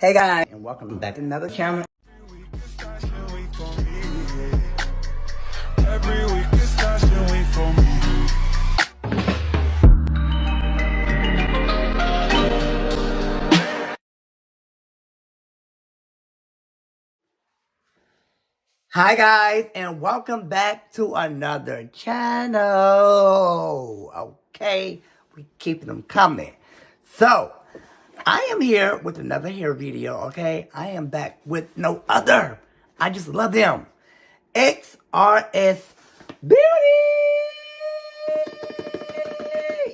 Hey guys, and welcome back to another channel. Every week is fashion week for me. Hi guys, and welcome back to another channel. Okay, we keeping them coming. So, I am here with another hair video, okay? I am back with no other. I just love them. Xrs Beauty!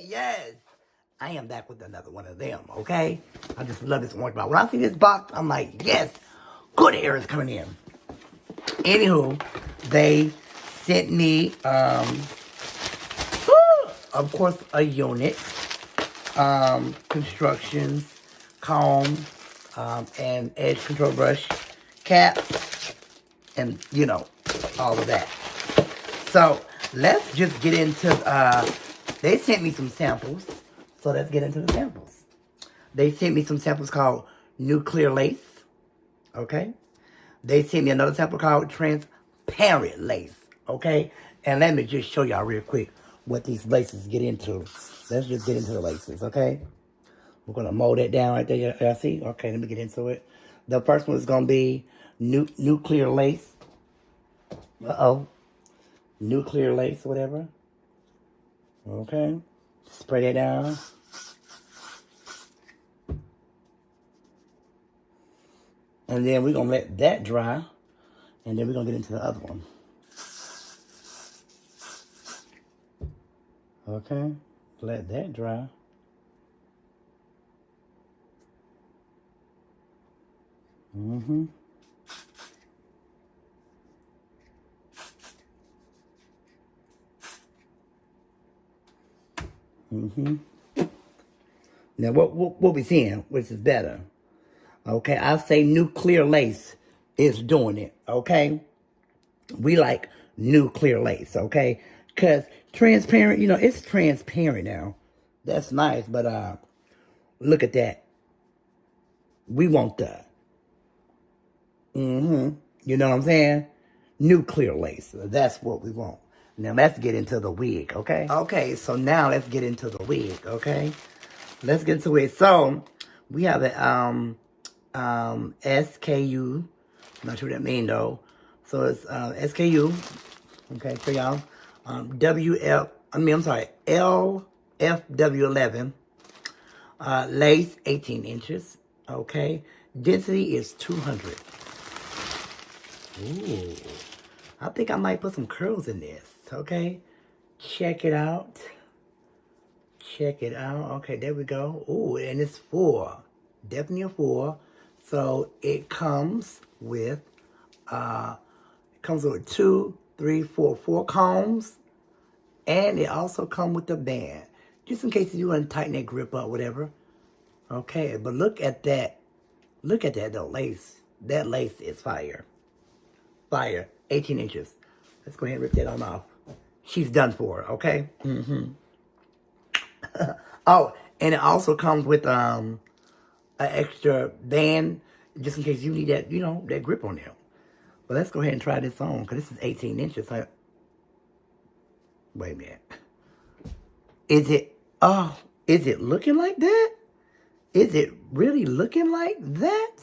Yes, I am back with another one of them, okay? I just love this orange box. When I see this box, I'm like, yes, good hair is coming in. Anywho, they sent me, of course, a unit, constructions, comb, and edge control brush, cap, and, you know, all of that. So, let's just get into, they sent me some samples, so let's get into the samples. They sent me some samples called Nuclear Lace, okay? They sent me another sample called Transparent Lace, okay? And let me just show y'all real quick what these laces get into. Let's just get into the laces, okay? We're going to mold it down right there. Y'all see? Okay, let me get into it. The first one is going to be Nuclear Lace. Uh-oh. Nuclear Lace, whatever. Okay. Spray that down. And then we're going to let that dry. And then we're going to get into the other one. Okay. Let that dry. Mm-hmm. Mm-hmm. Now, what we seeing, which is better? Okay, I say Nuclear Lace is doing it, okay? We like Nuclear Lace, okay? Because transparent, you know, it's transparent now. That's nice, but look at that. We want that. Mm-hmm. You know what I'm saying? Nuclear Lace. That's what we want. Now, let's get into the wig, okay? Okay, so now let's get into the wig, okay? Let's get into it. So, we have a, SKU. Not sure what that mean though. So it's SKU. Okay, for y'all. LFW11. Lace 18 inches. Okay. Density is 200. Ooh. I think I might put some curls in this. Okay. Check it out. Check it out. Okay, there we go. Ooh, and it's 4. Definitely a 4. So it comes with 2, 3, 4 combs, and it also comes with a band, just in case you want to tighten that grip up, whatever. Okay, but look at that. Look at that though, lace. That lace is fire. Fire. 18 inches. Let's go ahead and rip that on off. She's done for, okay? Mm-hmm. Oh, and it also comes with an extra band, just in case you need that, you know, that grip on there. But let's go ahead and try this on, because this is 18 inches. Wait a minute. Is it looking like that? Is it really looking like that?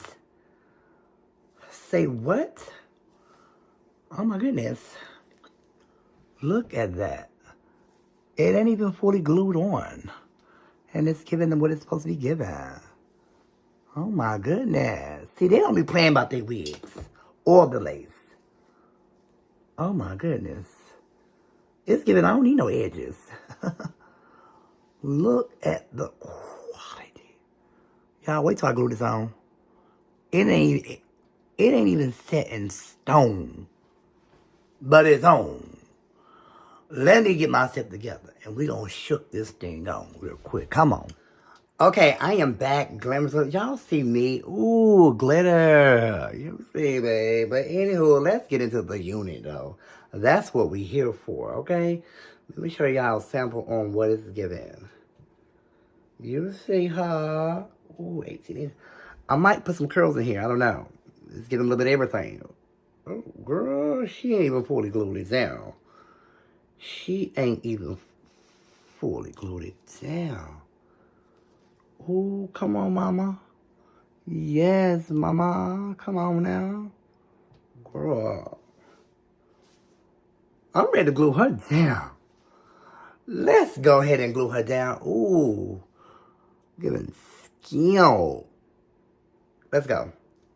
Say what? Oh my goodness. Look at that. It ain't even fully glued on. And it's giving them what it's supposed to be given. Oh my goodness. See, they don't be playing about their wigs or the lace. Oh my goodness. It's giving, I don't need no edges. Look at the quality. Y'all, wait till I glue this on. It ain't even set in stone. But it's on. Let me get myself together. And we gonna shook this thing on real quick. Come on. Okay, I am back. Glamorous. Y'all see me? Ooh, glitter. You see, babe. But anywho, let's get into the unit, though. That's what we here for, okay? Let me show y'all a sample on what it's giving. You see her? Ooh, 18 inches. I might put some curls in here. I don't know. Let's get a little bit of everything. Oh, girl, she ain't even fully glued it down. She ain't even fully glued it down. Oh, come on, mama. Yes, mama. Come on now. Girl. I'm ready to glue her down. Let's go ahead and glue her down. Ooh. Giving skill. Let's go.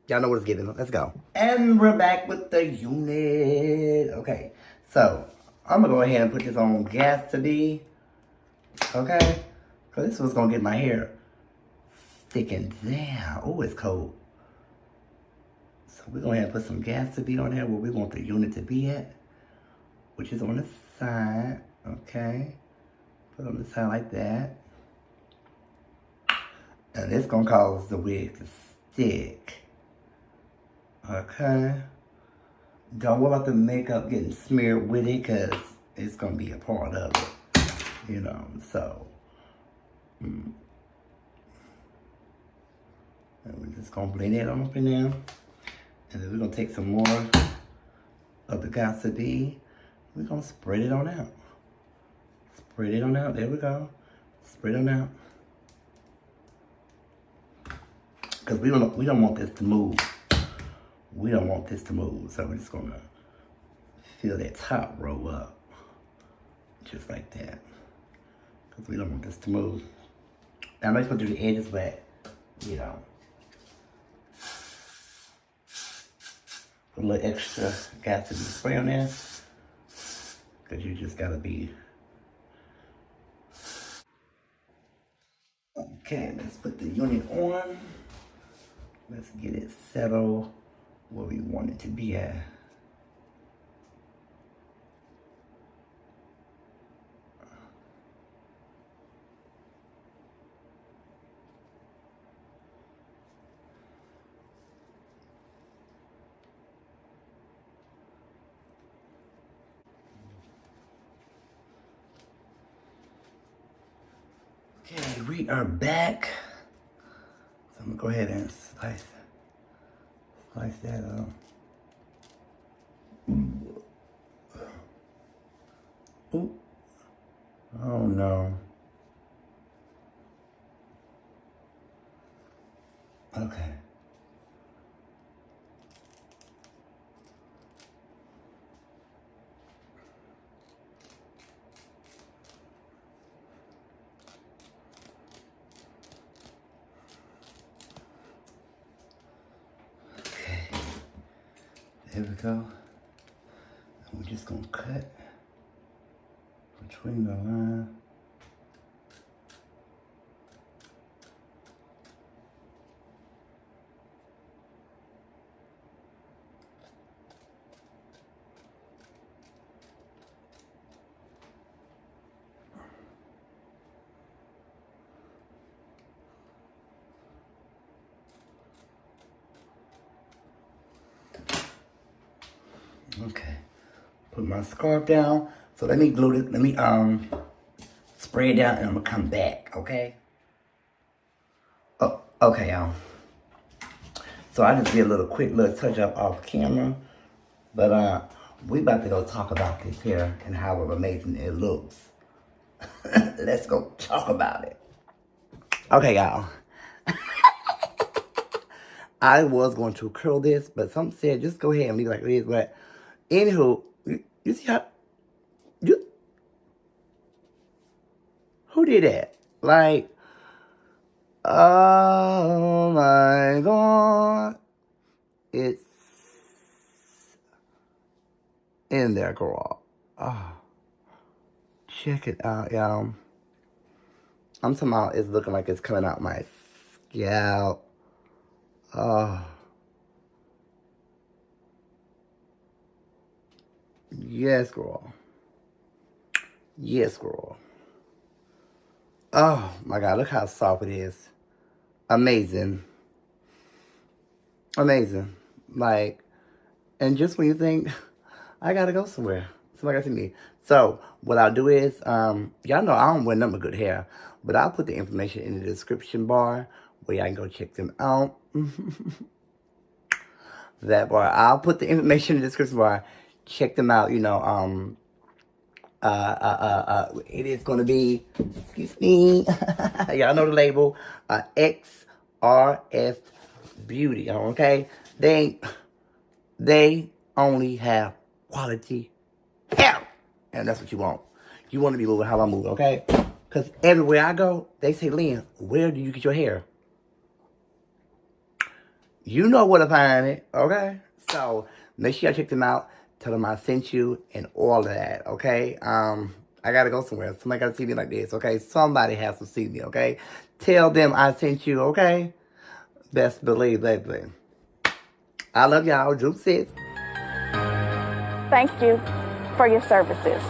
Y'all know what it's giving. Let's go. And we're back with the unit. Okay. So, I'm going to go ahead and put this on gas to be. Okay. Because this was going to get my hair sticking down. Oh, it's cold. So, we're going to put some gas to be on there where we want the unit to be at. Which is on the side. Okay. Put it on the side like that. And it's going to cause the wig to stick. Okay. Don't worry about the makeup getting smeared with it because it's going to be a part of it. You know, so. And we're just going to blend it on up in there. And then we're going to take some more of the Xrsbeauty. We're going to spread it on out. Spread it on out. There we go. Spread it on out. Because we don't want this to move. We don't want this to move. So we're just going to fill that top row up. Just like that. Because we don't want this to move. Now I'm not supposed to do the edges, but, you know. Put a little extra Xrsbeauty spray on there. Because you just got to be. Okay, let's put the unit on. Let's get it settled where we want it to be at. Okay, we are back. So I'm gonna go ahead and slice that up. Ooh. Oh no. Okay. There we go. And we're just gonna cut between the line. Okay, put my scarf down. So let me glue it, let me spray it down and I'm gonna come back, okay? Oh, okay, y'all. So I just did a quick little touch up off camera. But we about to go talk about this hair and how amazing it looks. Let's go talk about it. Okay, y'all. I was going to curl this, but some said just go ahead and leave it like it is. But anywho, you see how who did that? Like, oh my God, it's in there, girl. Oh, check it out, y'all. I'm talking about it's looking like it's coming out my scalp. Oh. Yes, girl. Yes, girl. Oh, my God. Look how soft it is. Amazing. Amazing. Like, and just when you think, I got to go somewhere. Somebody got to see me. So, what I'll do is, y'all know I don't wear nothing but good hair. But I'll put the information in the description bar where y'all can go check them out. That bar. I'll put the information in the description bar. Check them out, you know, it is gonna be, excuse me, y'all know the label, Xrsbeauty, okay? They only have quality hair, and that's what you want. You want to be moving how I move, okay? Because everywhere I go, they say, Lynn, where do you get your hair? You know where to find it, okay? So make sure y'all check them out. Tell them I sent you and all of that, okay? I gotta go somewhere. Somebody gotta see me like this, okay? Somebody has to see me, okay? Tell them I sent you, okay? Best believe, baby. I love y'all. Juice it. Thank you for your services.